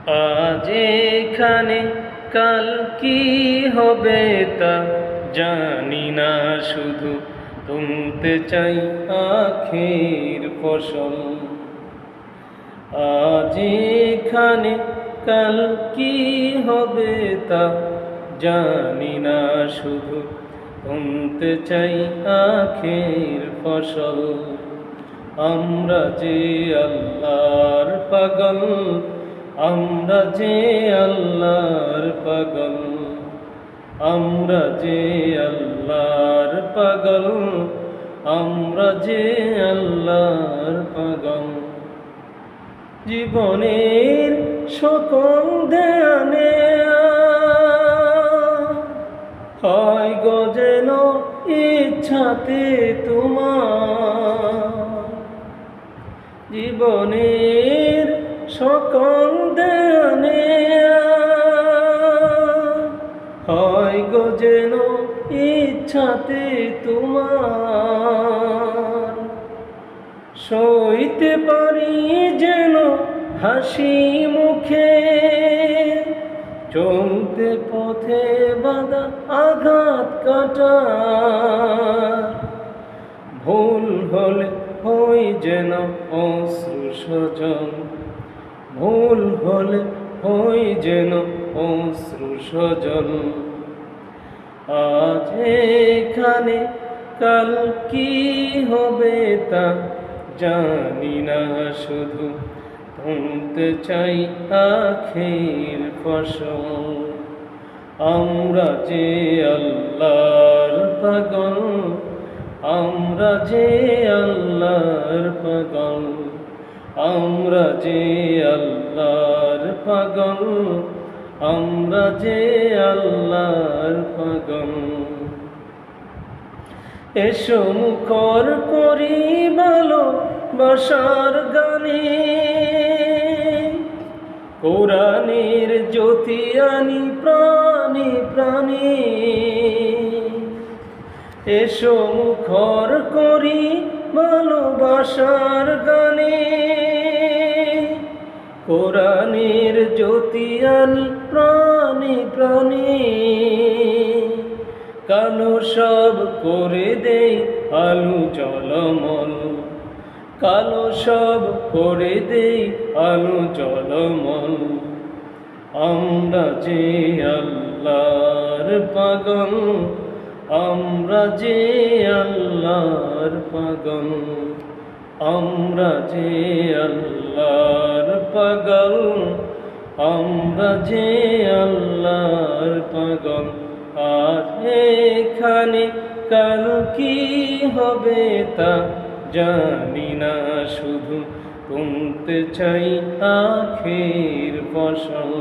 আজ এখানে কাল কি হবে তা জানি না, শুধু তুলতে চাই আখের ফসল। আজ এখানে কাল কি হবে তা জানি না, শুধু তুলতে চাই আখের ফসল। আমরা যে আল্লাহর পাগল, আমরা যে আল্লাহর পাগল, আমরা যে আল্লাহর পাগল, আমরা যে আল্লাহর পাগল। জীবনের সকল ধ্যানে হয় গো যেন ইচ্ছাতে তোমার। জীবনের সকল ধ্যানে হয় গো যেন ইচ্ছাতে তোমার। সইতে পারি যেন হাসি মুখে, চলতে পথে বাঁধা আঘাত কাটা। ভুল হলে হই যেন অশ্রু সজন, ভুল হলে হই যেন অশ্রু সজন। আজ এখানে কাল কি হবে তা জানি না, শুধু তুলতে চাই আখের ফসল। আমরা যে আল্লাহর পাগল, আমরা যে আল্লাহর পাগল, আমরা যে আল্লাহর পাগল, আমরা যে আল্লাহর পাগল। এসো মুখর করি ভালোবাসার গানে, কোরআনের জ্যোতি আনি প্রাণে প্রাণে। এসো মুখর করি ভালোবাসার গানে, কোরআনের জ্যোতি আনি প্রাণে প্রাণে। কালো সব করে দেই আলো ঝলমল, কালো সব করে দেই আলো ঝলমল। আমরা যে আল্লাহর পাগল, আমরা যে আল্লাহর পাগল, আমরা যে আল্লাহর পাগল, আমরা যে আল্লাহর পাগল। আজ এখানে কাল কি হবে তা জানি না, শুধু তুলতে চাই আখের ফসল।